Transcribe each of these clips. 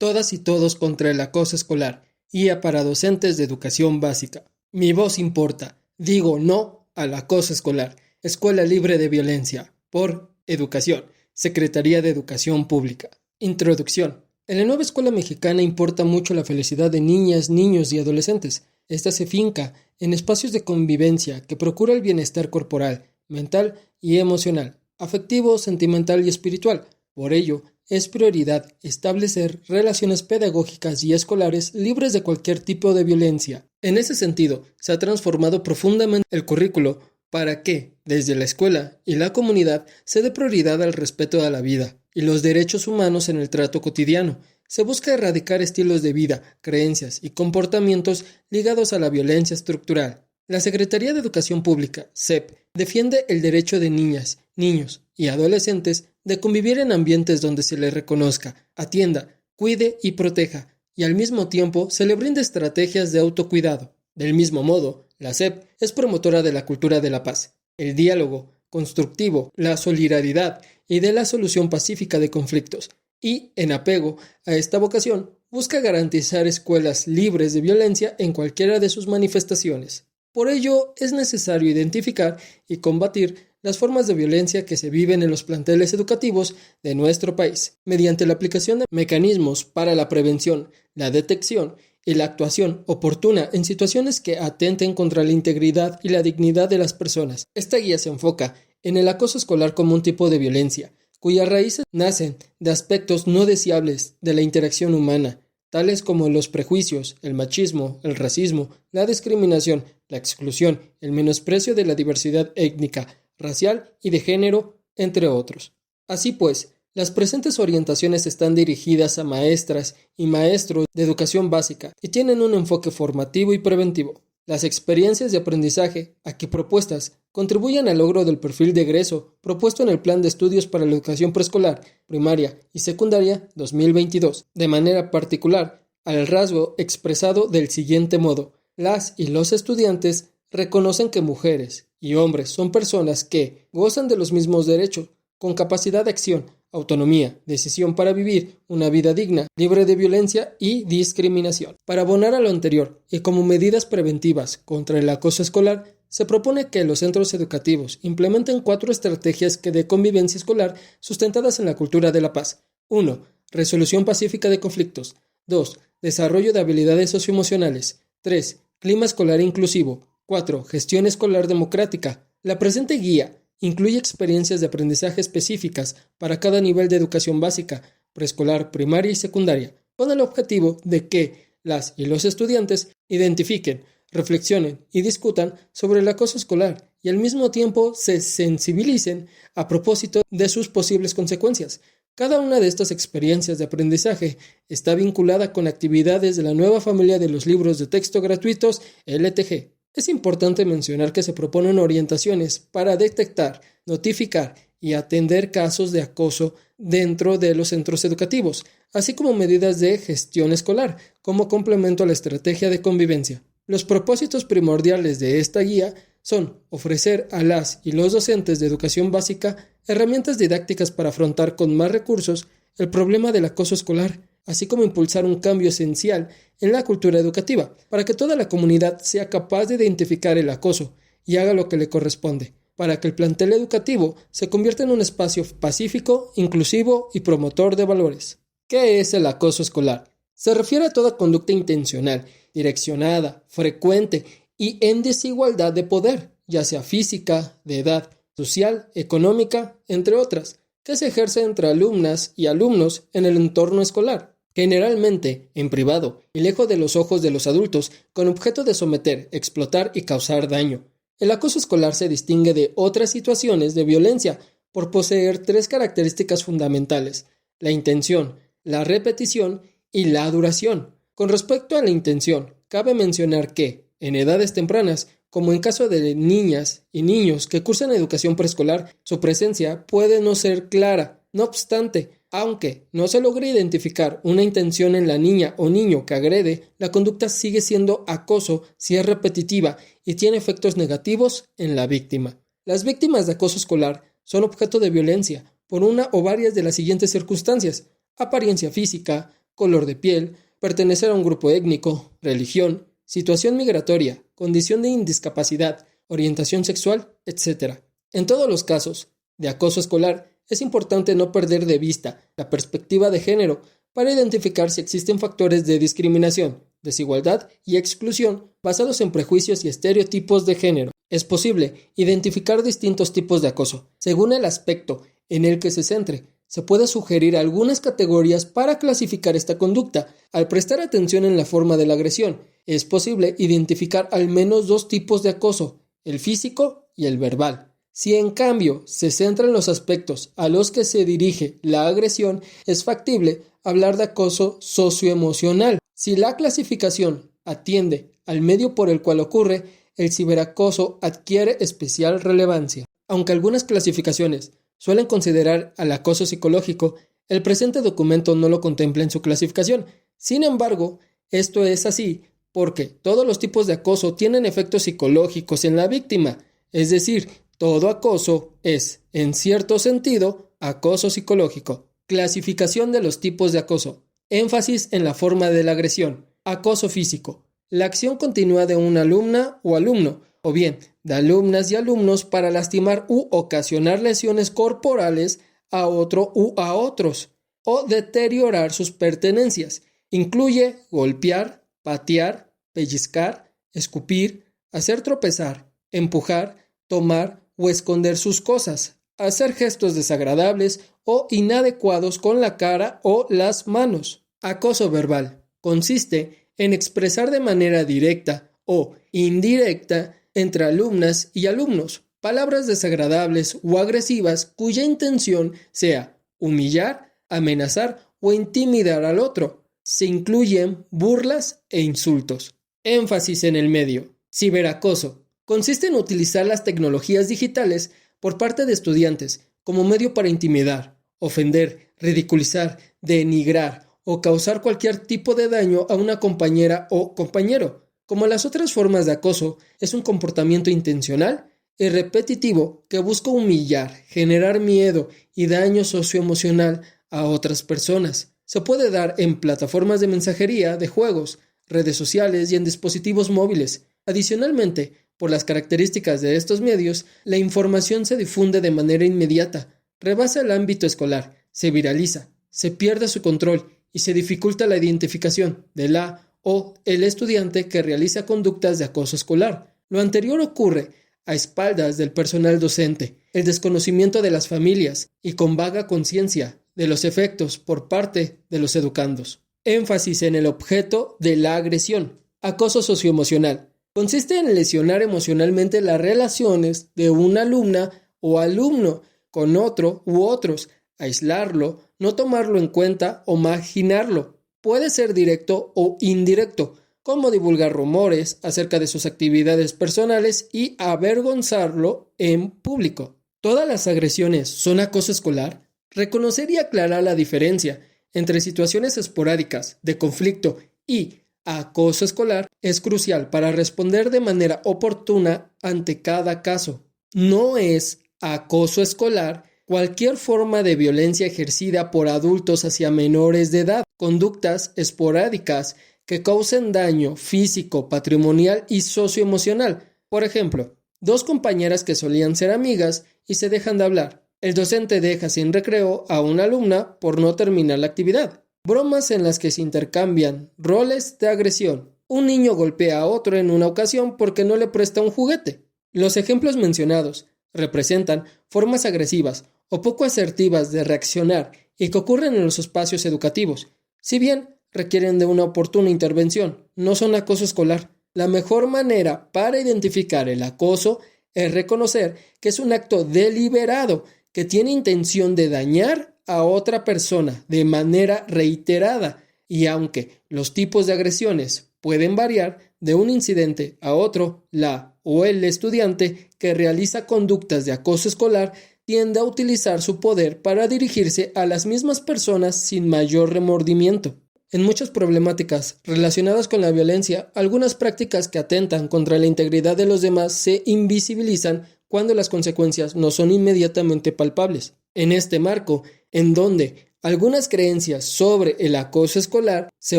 Todas y todos contra el acoso escolar. Guía para docentes de educación básica. Mi voz importa. Digo no al acoso escolar. Escuela libre de violencia. Por Educación. Secretaría de Educación Pública. Introducción. En la nueva escuela mexicana importa mucho la felicidad de niñas, niños y adolescentes. Esta se finca en espacios de convivencia que procura el bienestar corporal, mental y emocional, afectivo, sentimental y espiritual. Por ello, es prioridad establecer relaciones pedagógicas y escolares libres de cualquier tipo de violencia. En ese sentido, se ha transformado profundamente el currículo para que, desde la escuela y la comunidad, se dé prioridad al respeto a la vida y los derechos humanos en el trato cotidiano. Se busca erradicar estilos de vida, creencias y comportamientos ligados a la violencia estructural. La Secretaría de Educación Pública, SEP, defiende el derecho de niñas, niños y adolescentes de convivir en ambientes donde se les reconozca, atienda, cuide y proteja, y al mismo tiempo se le brinde estrategias de autocuidado. Del mismo modo, la SEP es promotora de la cultura de la paz, el diálogo constructivo, la solidaridad y de la solución pacífica de conflictos, y, en apego a esta vocación, busca garantizar escuelas libres de violencia en cualquiera de sus manifestaciones. Por ello, es necesario identificar y combatir las formas de violencia que se viven en los planteles educativos de nuestro país, mediante la aplicación de mecanismos para la prevención, la detección y la actuación oportuna en situaciones que atenten contra la integridad y la dignidad de las personas. Esta guía se enfoca en el acoso escolar como un tipo de violencia, cuyas raíces nacen de aspectos no deseables de la interacción humana, tales como los prejuicios, el machismo, el racismo, la discriminación, la exclusión, el menosprecio de la diversidad étnica, racial y de género, entre otros. Así pues, las presentes orientaciones están dirigidas a maestras y maestros de educación básica y tienen un enfoque formativo y preventivo. Las experiencias de aprendizaje aquí propuestas contribuyen al logro del perfil de egreso propuesto en el Plan de Estudios para la Educación Preescolar, Primaria y Secundaria 2022, de manera particular al rasgo expresado del siguiente modo: las y los estudiantes reconocen que mujeres y hombres son personas que gozan de los mismos derechos, con capacidad de acción, autonomía, decisión para vivir una vida digna, libre de violencia y discriminación. Para abonar a lo anterior y como medidas preventivas contra el acoso escolar, se propone que los centros educativos implementen 4 estrategias de convivencia escolar sustentadas en la cultura de la paz. 1. Resolución pacífica de conflictos. 2. Desarrollo de habilidades socioemocionales. 3. Clima escolar inclusivo. 4. Gestión escolar democrática. La presente guía incluye experiencias de aprendizaje específicas para cada nivel de educación básica, preescolar, primaria y secundaria, con el objetivo de que las y los estudiantes identifiquen, reflexionen y discutan sobre el acoso escolar y al mismo tiempo se sensibilicen a propósito de sus posibles consecuencias. Cada una de estas experiencias de aprendizaje está vinculada con actividades de la nueva familia de los libros de texto gratuitos LTG. Es importante mencionar que se proponen orientaciones para detectar, notificar y atender casos de acoso dentro de los centros educativos, así como medidas de gestión escolar, como complemento a la estrategia de convivencia. Los propósitos primordiales de esta guía son ofrecer a las y los docentes de educación básica herramientas didácticas para afrontar con más recursos el problema del acoso escolar, así como impulsar un cambio esencial en la cultura educativa, para que toda la comunidad sea capaz de identificar el acoso y haga lo que le corresponde, para que el plantel educativo se convierta en un espacio pacífico, inclusivo y promotor de valores. ¿Qué es el acoso escolar? Se refiere a toda conducta intencional, direccionada, frecuente y en desigualdad de poder, ya sea física, de edad, social, económica, entre otras, que se ejerce entre alumnas y alumnos en el entorno escolar, generalmente en privado y lejos de los ojos de los adultos, con objeto de someter, explotar y causar daño. El acoso escolar se distingue de otras situaciones de violencia por poseer 3 características fundamentales: la intención, la repetición y la duración. Con respecto a la intención, cabe mencionar que, en edades tempranas, como en caso de niñas y niños que cursan educación preescolar, su presencia puede no ser clara. No obstante, aunque no se logre identificar una intención en la niña o niño que agrede, la conducta sigue siendo acoso si es repetitiva y tiene efectos negativos en la víctima. Las víctimas de acoso escolar son objeto de violencia por una o varias de las siguientes circunstancias: apariencia física, color de piel, pertenecer a un grupo étnico, religión, situación migratoria, condición de discapacidad, orientación sexual, etc. En todos los casos de acoso escolar, es importante no perder de vista la perspectiva de género para identificar si existen factores de discriminación, desigualdad y exclusión basados en prejuicios y estereotipos de género. Es posible identificar distintos tipos de acoso. Según el aspecto en el que se centre, se puede sugerir algunas categorías para clasificar esta conducta. Al prestar atención en la forma de la agresión, es posible identificar al menos dos tipos de acoso, el físico y el verbal. Si en cambio se centra en los aspectos a los que se dirige la agresión, es factible hablar de acoso socioemocional. Si la clasificación atiende al medio por el cual ocurre, el ciberacoso adquiere especial relevancia. Aunque algunas clasificaciones suelen considerar al acoso psicológico, el presente documento no lo contempla en su clasificación. Sin embargo, esto es así porque todos los tipos de acoso tienen efectos psicológicos en la víctima, es decir, todo acoso es, en cierto sentido, acoso psicológico. Clasificación de los tipos de acoso. Énfasis en la forma de la agresión. Acoso físico. La acción continua de una alumna o alumno, o bien de alumnas y alumnos para lastimar u ocasionar lesiones corporales a otro u a otros, o deteriorar sus pertenencias. Incluye golpear, patear, pellizcar, escupir, hacer tropezar, empujar, tomar o esconder sus cosas, hacer gestos desagradables o inadecuados con la cara o las manos. Acoso verbal consiste en expresar de manera directa o indirecta entre alumnas y alumnos palabras desagradables o agresivas cuya intención sea humillar, amenazar o intimidar al otro. Se incluyen burlas e insultos. Énfasis en el medio. Ciberacoso consiste en utilizar las tecnologías digitales por parte de estudiantes como medio para intimidar, ofender, ridiculizar, denigrar o causar cualquier tipo de daño a una compañera o compañero. Como las otras formas de acoso, es un comportamiento intencional y repetitivo que busca humillar, generar miedo y daño socioemocional a otras personas. Se puede dar en plataformas de mensajería, de juegos, redes sociales y en dispositivos móviles. Adicionalmente, por las características de estos medios, la información se difunde de manera inmediata, rebasa el ámbito escolar, se viraliza, se pierde su control y se dificulta la identificación de la o el estudiante que realiza conductas de acoso escolar. Lo anterior ocurre a espaldas del personal docente, el desconocimiento de las familias y con vaga conciencia de los efectos por parte de los educandos. Énfasis en el objeto de la agresión. Acoso socioemocional. Consiste en lesionar emocionalmente las relaciones de una alumna o alumno con otro u otros, aislarlo, no tomarlo en cuenta o marginarlo. Puede ser directo o indirecto, como divulgar rumores acerca de sus actividades personales y avergonzarlo en público. ¿Todas las agresiones son acoso escolar? Reconocer y aclarar la diferencia entre situaciones esporádicas de conflicto y acoso escolar es crucial para responder de manera oportuna ante cada caso. No es acoso escolar cualquier forma de violencia ejercida por adultos hacia menores de edad, conductas esporádicas que causen daño físico, patrimonial y socioemocional. Por ejemplo, dos compañeras que solían ser amigas y se dejan de hablar. El docente deja sin recreo a una alumna por no terminar la actividad. Bromas en las que se intercambian roles de agresión. Un niño golpea a otro en una ocasión porque no le presta un juguete. Los ejemplos mencionados representan formas agresivas o poco asertivas de reaccionar y que ocurren en los espacios educativos. Si bien requieren de una oportuna intervención, no son acoso escolar. La mejor manera para identificar el acoso es reconocer que es un acto deliberado que tiene intención de dañar a otra persona de manera reiterada, y aunque los tipos de agresiones pueden variar de un incidente a otro, la o el estudiante que realiza conductas de acoso escolar tiende a utilizar su poder para dirigirse a las mismas personas sin mayor remordimiento. En muchas problemáticas relacionadas con la violencia, algunas prácticas que atentan contra la integridad de los demás se invisibilizan cuando las consecuencias no son inmediatamente palpables. En este marco, en donde Algunas creencias sobre el acoso escolar se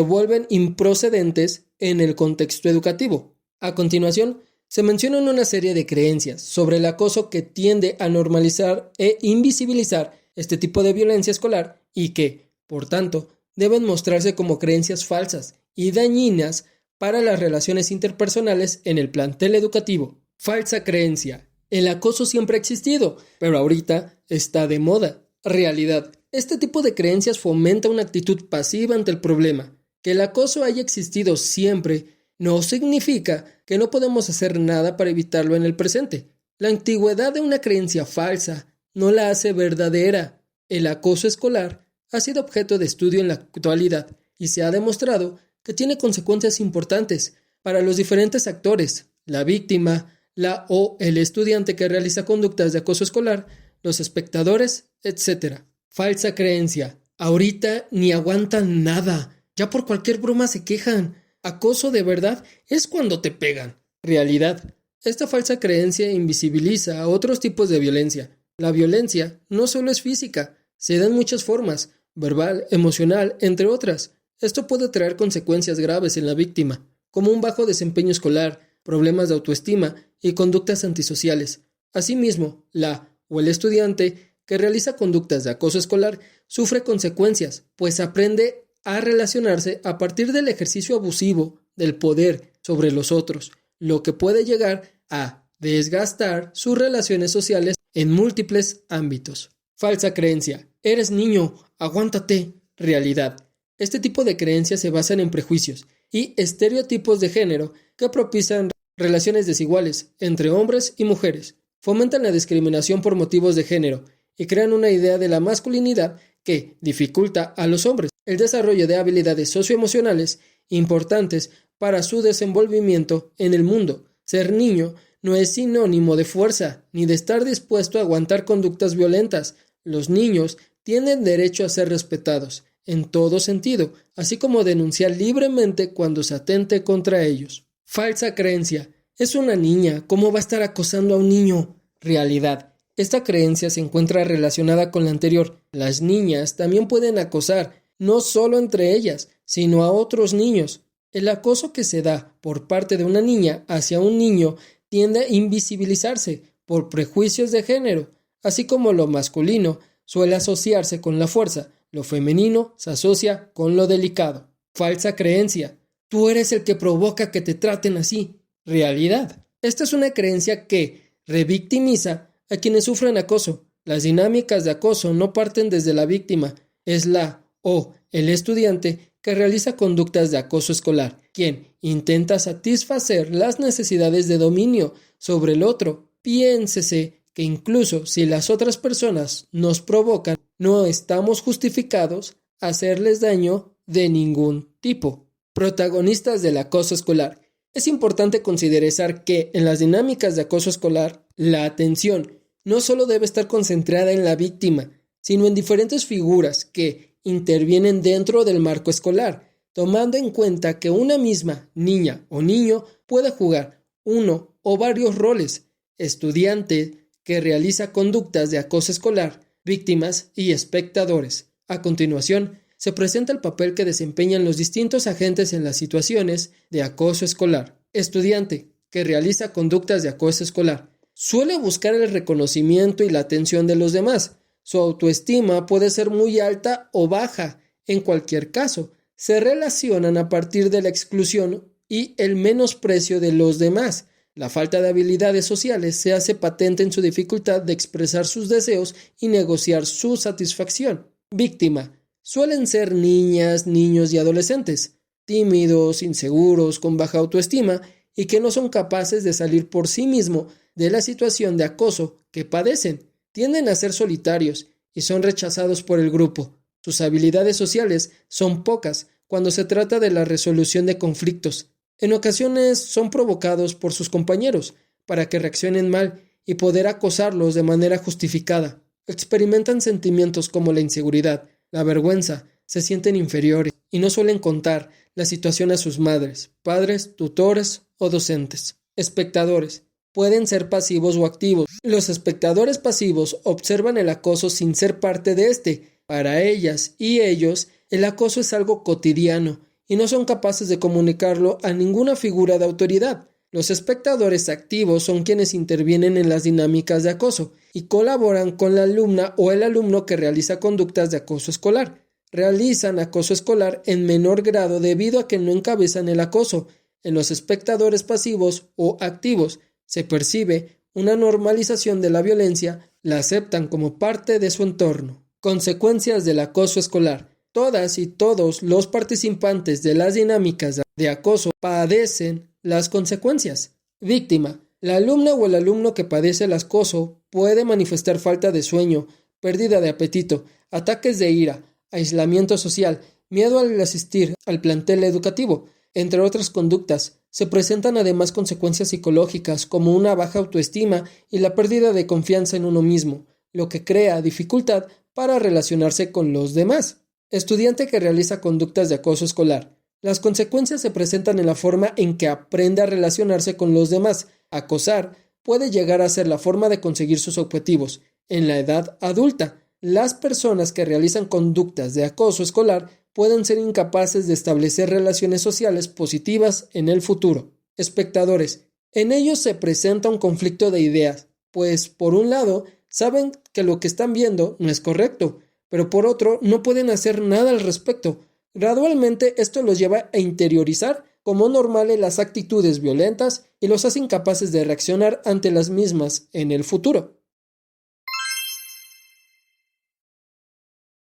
vuelven improcedentes en el contexto educativo. A continuación, se mencionan una serie de creencias sobre el acoso que tiende a normalizar e invisibilizar este tipo de violencia escolar y que, por tanto, deben mostrarse como creencias falsas y dañinas para las relaciones interpersonales en el plantel educativo. Falsa creencia. El acoso siempre ha existido, pero ahorita está de moda. Realidad. Este tipo de creencias fomenta una actitud pasiva ante el problema. Que el acoso haya existido siempre no significa que no podemos hacer nada para evitarlo en el presente. La antigüedad de una creencia falsa no la hace verdadera. El acoso escolar ha sido objeto de estudio en la actualidad y se ha demostrado que tiene consecuencias importantes para los diferentes actores, la víctima, la o el estudiante que realiza conductas de acoso escolar, los espectadores, etc. Falsa creencia. Ahorita ni aguantan nada. Ya por cualquier broma se quejan. Acoso de verdad es cuando te pegan. Realidad. Esta falsa creencia invisibiliza a otros tipos de violencia. La violencia no solo es física, se da en muchas formas, verbal, emocional, entre otras. Esto puede traer consecuencias graves en la víctima, como un bajo desempeño escolar, problemas de autoestima y conductas antisociales. Asimismo, la o el estudiante que realiza conductas de acoso escolar sufre consecuencias, pues aprende a relacionarse a partir del ejercicio abusivo del poder sobre los otros, lo que puede llegar a desgastar sus relaciones sociales en múltiples ámbitos. Falsa creencia. Eres niño, aguántate. Realidad. Este tipo de creencias se basan en prejuicios y estereotipos de género que propician relaciones desiguales entre hombres y mujeres, fomentan la discriminación por motivos de género y crean una idea de la masculinidad que dificulta a los hombres el desarrollo de habilidades socioemocionales importantes para su desenvolvimiento en el mundo. Ser niño no es sinónimo de fuerza ni de estar dispuesto a aguantar conductas violentas. Los niños tienen derecho a ser respetados en todo sentido, así como denunciar libremente cuando se atente contra ellos. Falsa creencia. Es una niña, ¿cómo va a estar acosando a un niño? Realidad. Esta creencia se encuentra relacionada con la anterior. Las niñas también pueden acosar, no solo entre ellas, sino a otros niños. El acoso que se da por parte de una niña hacia un niño tiende a invisibilizarse por prejuicios de género, así como lo masculino suele asociarse con la fuerza, lo femenino se asocia con lo delicado. Falsa creencia. Tú eres el que provoca que te traten así. Realidad. Esta es una creencia que revictimiza a quienes sufren acoso. Las dinámicas de acoso no parten desde la víctima, es la o el estudiante que realiza conductas de acoso escolar, quien intenta satisfacer las necesidades de dominio sobre el otro. Piénsese que incluso si las otras personas nos provocan, no estamos justificados a hacerles daño de ningún tipo. Protagonistas del acoso escolar. Es importante considerar que en las dinámicas de acoso escolar, la atención no solo debe estar concentrada en la víctima, sino en diferentes figuras que intervienen dentro del marco escolar, tomando en cuenta que una misma niña o niño puede jugar uno o varios roles: estudiante que realiza conductas de acoso escolar, víctimas y espectadores. A continuación, se presenta el papel que desempeñan los distintos agentes en las situaciones de acoso escolar. Estudiante que realiza conductas de acoso escolar suele buscar el reconocimiento y la atención de los demás. Su autoestima puede ser muy alta o baja. En cualquier caso, se relacionan a partir de la exclusión y el menosprecio de los demás. La falta de habilidades sociales se hace patente en su dificultad de expresar sus deseos y negociar su satisfacción. Víctima. Suelen ser niñas, niños y adolescentes, tímidos, inseguros, con baja autoestima y que no son capaces de salir por sí mismos de la situación de acoso que padecen. Tienden a ser solitarios y son rechazados por el grupo. Sus habilidades sociales son pocas cuando se trata de la resolución de conflictos. En ocasiones son provocados por sus compañeros para que reaccionen mal y poder acosarlos de manera justificada. Experimentan sentimientos como la inseguridad, la vergüenza, se sienten inferiores y no suelen contar la situación a sus madres, padres, tutores o docentes. Espectadores. Pueden ser pasivos o activos. Los espectadores pasivos observan el acoso sin ser parte de este. Para ellas y ellos, el acoso es algo cotidiano y no son capaces de comunicarlo a ninguna figura de autoridad. Los espectadores activos son quienes intervienen en las dinámicas de acoso y colaboran con la alumna o el alumno que realiza conductas de acoso escolar. Realizan acoso escolar en menor grado debido a que no encabezan el acoso. En los espectadores pasivos o activos se percibe una normalización de la violencia, la aceptan como parte de su entorno. Consecuencias del acoso escolar. Todas y todos los participantes de las dinámicas de acoso padecen las consecuencias. Víctima. La alumna o el alumno que padece el acoso puede manifestar falta de sueño, pérdida de apetito, ataques de ira, aislamiento social, miedo al asistir al plantel educativo, entre otras conductas. Se presentan además consecuencias psicológicas como una baja autoestima y la pérdida de confianza en uno mismo, lo que crea dificultad para relacionarse con los demás. Estudiante que realiza conductas de acoso escolar. Las consecuencias se presentan en la forma en que aprende a relacionarse con los demás. Acosar puede llegar a ser la forma de conseguir sus objetivos. En la edad adulta, las personas que realizan conductas de acoso escolar pueden ser incapaces de establecer relaciones sociales positivas en el futuro. Espectadores. En ellos se presenta un conflicto de ideas, pues por un lado saben que lo que están viendo no es correcto, pero por otro no pueden hacer nada al respecto. Gradualmente esto los lleva a interiorizar como normales las actitudes violentas y los hace incapaces de reaccionar ante las mismas en el futuro.